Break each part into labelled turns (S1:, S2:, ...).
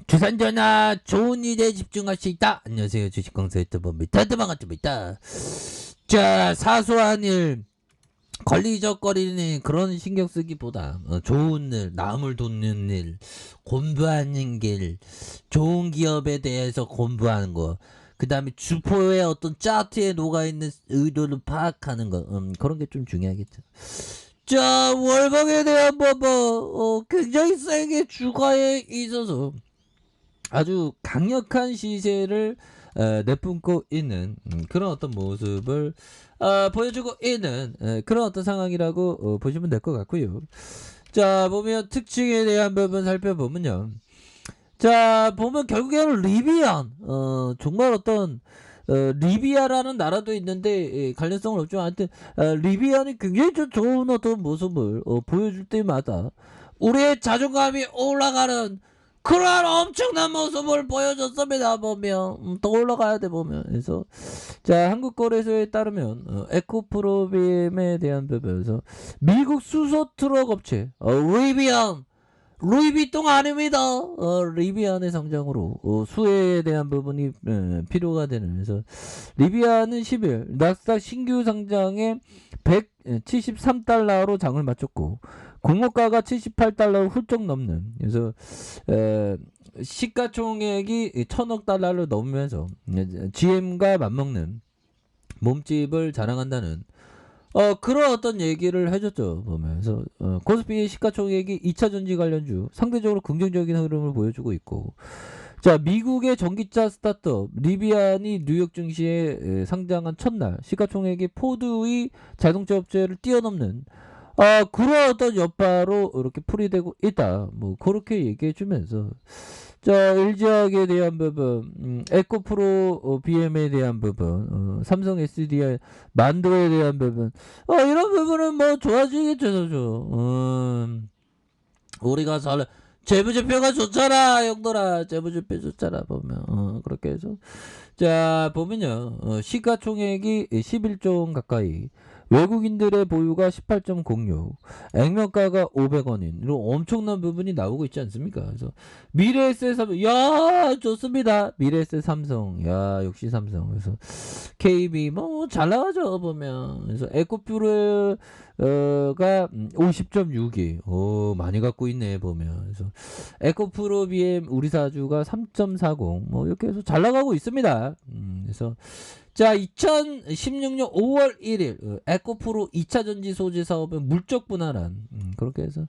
S1: 주산전화 좋은 일에 집중할 수 있다. 안녕하세요. 주식강사 유튜버입니다. 반갑습니다. 자, 사소한 일, 걸리적거리는 그런 신경 쓰기보다 좋은 일, 남을 돕는 일, 공부하는 길, 좋은 기업에 대해서 공부하는 거, 그 다음에 주포의 어떤 차트에 녹아있는 의도를 파악하는 거, 그런 게 좀 중요하겠죠. 자, 월봉에 대한 굉장히 세게 주가에 있어서 아주 강력한 시세를 내뿜고 있는 그런 어떤 모습을 보여주고 있는 그런 어떤 상황이라고 보시면 될 것 같고요. 자, 보면 특징에 대한 부분 살펴보면요. 자, 보면 결국에는 리비안, 정말 어떤 리비아라는 나라도 있는데 관련성은 없지만 하여튼 리비안이 굉장히 좀 좋은 어떤 모습을 보여줄 때마다 우리의 자존감이 올라가는 그러한 엄청난 모습을 보여줬습니다. 보면 더 올라가야 돼 보면. 그래서 자, 한국거래소에 따르면 에코프로빔에 대한 부분에서 미국 수소 트럭 업체 리비안 루이비통 아닙니다. 리비안의 성장으로 수혜에 대한 부분이 필요가 되는. 그래서 리비안은 10일 나스닥 신규 상장에 173달러로 장을 마쳤고 공모가가 78달러를 훌쩍 넘는. 그래서 시가총액이 1000억 달러를 넘으면서 GM과 맞먹는 몸집을 자랑한다는 그런 어떤 얘기를 해줬죠. 보면서 코스피의 시가총액이 2차전지 관련주 상대적으로 긍정적인 흐름을 보여주고 있고, 자, 미국의 전기차 스타트업 리비안이 뉴욕 증시에 상장한 첫날 시가총액이 포드의 자동차 업체를 뛰어넘는 그런 어떤 여파로 이렇게 풀이되고 있다. 뭐 그렇게 얘기해주면서 자, LG화학에 대한 부분, 에코프로 BM에 대한 부분, 삼성 SDI 만도에 대한 부분, 이런 부분은 뭐 좋아지겠죠, 우리가 잘 재무제표가 좋잖아, 형들아. 재무제표 좋잖아 보면. 그렇게 해서 자, 보면요. 시가총액이 11조 원 가까이, 외국인들의 보유가 18.06, 액면가가 500원인 이런 엄청난 부분이 나오고 있지 않습니까? 그래서 미래에셋 삼성, 야, 좋습니다. 미래에셋 삼성, 야, 역시 삼성. 그래서 KB 뭐 잘 나가죠 보면. 그래서 에코퓨르가 50.62, 많이 갖고 있네 보면. 그래서 에코프로 BM 우리 사주가 3.40, 뭐 이렇게 해서 잘 나가고 있습니다. 그래서 자, 2016년 5월 1일 에코프로 2차전지 소재 사업의 물적 분할한, 그렇게 해서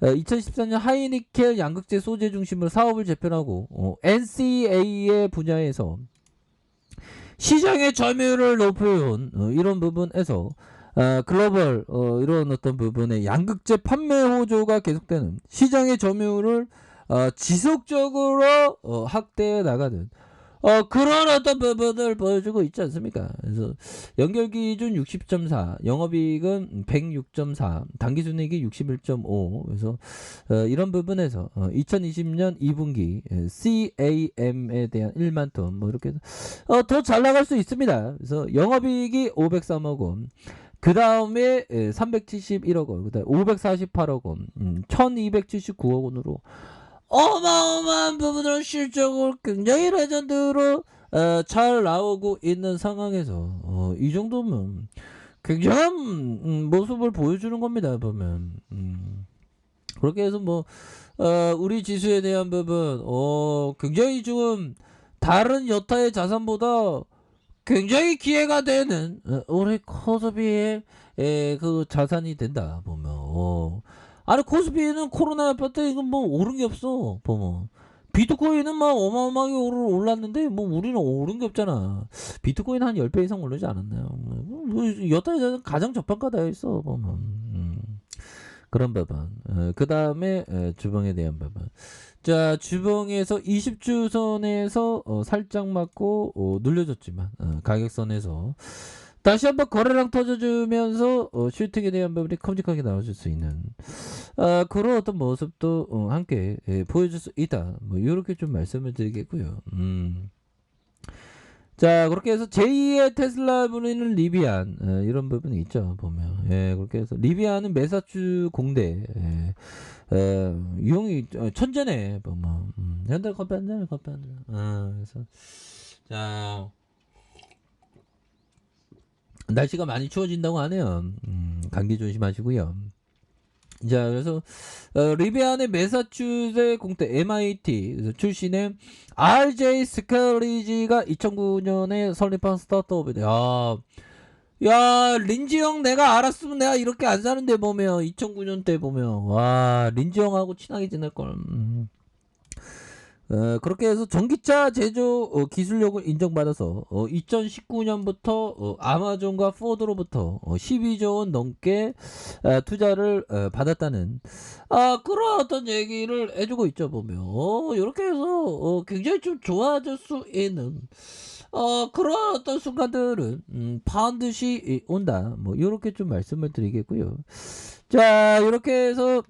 S1: 2014년 하이니켈 양극재 소재 중심으로 사업을 재편하고 NCA의 분야에서 시장의 점유율을 높여온 이런 부분에서 글로벌 이런 어떤 부분의 양극재 판매 호조가 계속되는, 시장의 점유율을 지속적으로 확대해 나가는 그런 어떤 부분을 보여주고 있지 않습니까? 그래서 연결기준 60.4, 영업이익은 106.4, 당기순이익이 61.5. 그래서 이런 부분에서 2020년 2분기 CAM에 대한 1만 톤 뭐 이렇게 더 잘 나갈 수 있습니다. 그래서 영업이익이 503억 원, 그 다음에 371억 원, 그 다음에 548억 원, 1279억 원으로 어마어마한 부분을 실적을 굉장히 레전드로 잘 나오고 있는 상황에서 이 정도면 굉장한 모습을 보여주는 겁니다. 보면 그렇게 해서 뭐 우리 지수에 대한 부분 굉장히 지금 다른 여타의 자산보다 굉장히 기회가 되는 우리 코스피의 그 자산이 된다 보면. 아니, 코스피는 코로나 여파 때 이건 뭐 오른 게 없어 보면. 비트코인은 막 어마어마하게 올랐는데 뭐 우리는 오른 게 없잖아. 비트코인 한 10배 이상 오르지 않았나요? 뭐 여타의 자산 가장 저평가되어 있어 보면. 그런 부분. 그 다음에 주봉에 대한 부분. 자, 주봉에서 20주선에서 살짝 맞고 눌려줬지만 가격선에서 다시 한번 거래량 터져주면서 슈팅에 대한 부분이 큼직하게 나와줄 수 있는 그런 어떤 모습도 함께 보여줄 수 있다. 뭐 이렇게 좀 말씀을 드리겠고요. 자, 그렇게 해서 제2의 테슬라 부르는 리비안, 이런 부분이 있죠 보면. 그렇게 해서 리비안은 매사주 공대, 유형이 천재네 보면. 현대 커피 한 잔, 커피 한 잔. 그래서 자 날씨가 많이 추워진다고 하네요. 감기 조심하시고요. 자, 그래서 리비안의 매사추세 공대 MIT 출신의 RJ 스칼리지가 2009년에 설립한 스타트업이다. 야, 린지 형 내가 알았으면 내가 이렇게 안 사는데 보면 2009년 때 보면 와 린지 형하고 친하게 지낼 걸. 그렇게 해서 전기차 제조 기술력을 인정받아서 2019년부터 아마존과 포드로부터 12조 원 넘게 투자를 받았다는 그런 어떤 얘기를 해주고 있죠 보면 이렇게 해서 굉장히 좀 좋아질 수 있는 그런 어떤 순간들은 반드시 온다 뭐 이렇게 좀 말씀을 드리겠고요. 자 이렇게 해서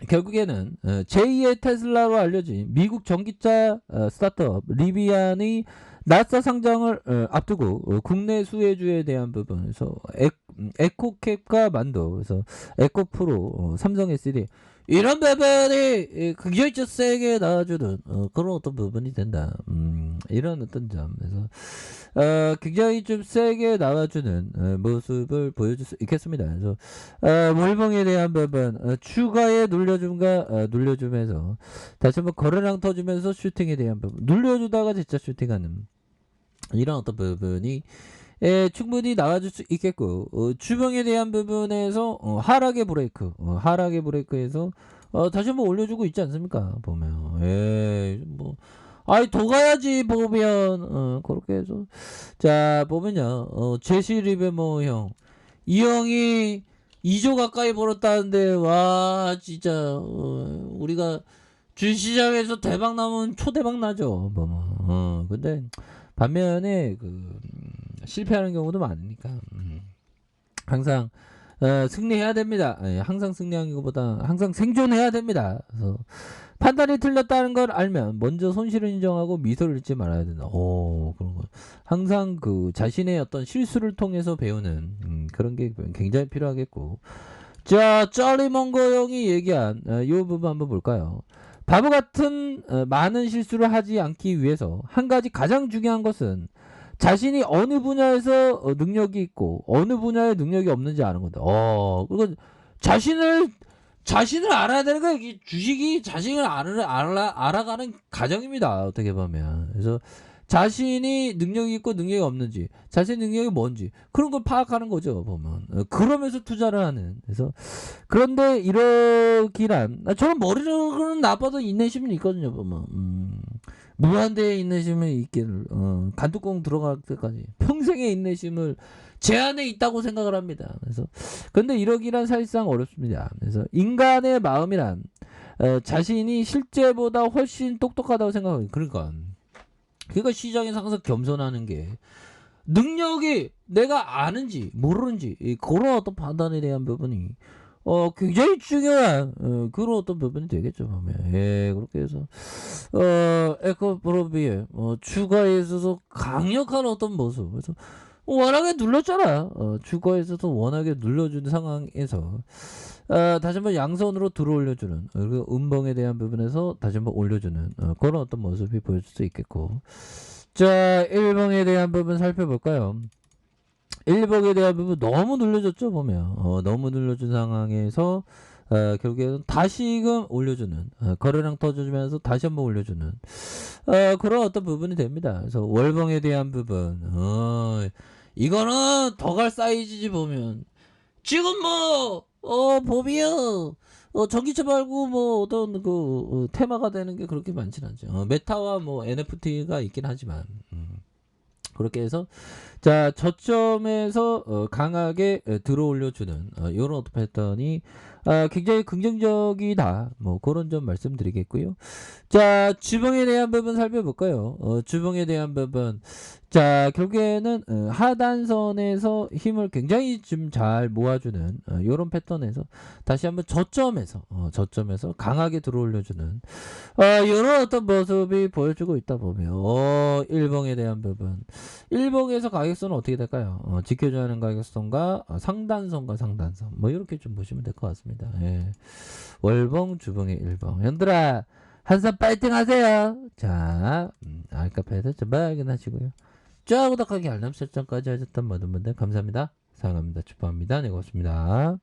S1: 결국에는 제2의 테슬라로 알려진 미국 전기차 스타트업 리비안의 나스닥 상장을 앞두고 국내 수혜주에 대한 부분에서 에코캡과 만도 그래서 에코프로 삼성 SD 이런 부분이 굉장히 좀 세게 나와주는 그런 어떤 부분이 된다. 이런 어떤 점에서 굉장히 좀 세게 나와주는 모습을 보여줄 수 있겠습니다. 그래서 월봉에 대한 부분 추가에 눌려줌과 눌려줌에서 다시 한번 거래량 터주면서 슈팅에 대한 부분 눌려주다가 진짜 슈팅하는 이런 어떤 부분이 충분히 나와줄 수 있겠고 주봉에 대한 부분에서 하락의 브레이크 하락의 브레이크에서 다시 한번 올려주고 있지 않습니까 보면 뭐 아이 더 가야지 보면 그렇게 해서 자 보면요 제시 리베모 형 이 형이 2조 가까이 벌었다는데 와 진짜 우리가 주시장에서 대박 나면 초대박 나죠 보면 근데 반면에 실패하는 경우도 많으니까 항상 승리해야 됩니다. 항상 승리하는 것보다 항상 생존해야 됩니다. 그래서 판단이 틀렸다는 걸 알면 먼저 손실을 인정하고 미소를 잃지 말아야 된다. 그런 거. 항상 자신의 어떤 실수를 통해서 배우는 그런 게 굉장히 필요하겠고. 자, 쩔리먼거 형이 얘기한 이 부분 한번 볼까요? 바보 같은 많은 실수를 하지 않기 위해서 한 가지 가장 중요한 것은 자신이 어느 분야에서 능력이 있고 어느 분야에 능력이 없는지 아는 건데. 그리고 자신을 알아야 되는 거야. 주식이 자신을 알아가는 과정입니다. 어떻게 보면. 그래서 자신이 능력이 있고 능력이 없는지, 자신의 능력이 뭔지 그런 걸 파악하는 거죠. 보면. 그러면서 투자를 하는. 그래서 그런데 이러기란 저는 머리로는 나빠도 인내심은 있거든요. 보면. 무한대의 인내심을 있기를 간뚜껑 들어갈 때까지 평생의 인내심을 제 안에 있다고 생각을 합니다. 그래서 근데 이러기란 사실상 어렵습니다. 그래서 인간의 마음이란 자신이 실제보다 훨씬 똑똑하다고 생각해요. 그러니까 시장에서 항상 겸손하는 게 능력이 내가 아는지 모르는지 그런 어떤 판단에 대한 부분이 굉장히 중요한 그런 어떤 부분이 되겠죠 보면. 그렇게 해서 에코프로비에 주가에 있어서 강력한 어떤 모습 그래서 워낙에 눌렀잖아. 주가에 있어서 워낙에 눌러준 상황에서 다시 한번 양선으로 들어올려주는 그리고 음봉에 대한 부분에서 다시 한번 올려주는 그런 어떤 모습이 보여줄 수 있겠고. 자 1봉에 대한 부분 살펴볼까요? 1봉에 대한 부분 너무 눌려줬죠 보면. 너무 눌려준 상황에서 결국에는 다시금 올려주는 거래량 터져주면서 다시 한번 올려주는 그런 어떤 부분이 됩니다. 그래서 월봉에 대한 부분 이거는 더 갈 사이즈지 보면. 지금 보면 전기차 말고 어떤 테마가 되는 게 그렇게 많진 않죠. 메타와 NFT가 있긴 하지만 그렇게 해서 자 저점에서 강하게 들어올려주는 이런 어떤 패턴이 굉장히 긍정적이다. 그런 점 말씀드리겠고요. 자 주봉에 대한 부분 살펴볼까요? 주봉에 대한 부분 자 결국에는 하단선에서 힘을 굉장히 좀 잘 모아주는 이런 패턴에서 다시 한번 저점에서 강하게 들어올려주는 이런 어떤 모습이 보여주고 있다 보면 1봉에 대한 부분 1봉에서 가격선은 어떻게 될까요? 지켜줘야 하는 가격선과 상단선과 상단선 이렇게 좀 보시면 될 것 같습니다. 월봉 주봉의 1봉 현들아 한산 파이팅 하세요. 자, 알카페에서 정말 확인하시고요. 쫙 구독하기 알람 설정까지 하셨던 모든 분들 감사합니다. 사랑합니다. 축복합니다. 네, 고맙습니다.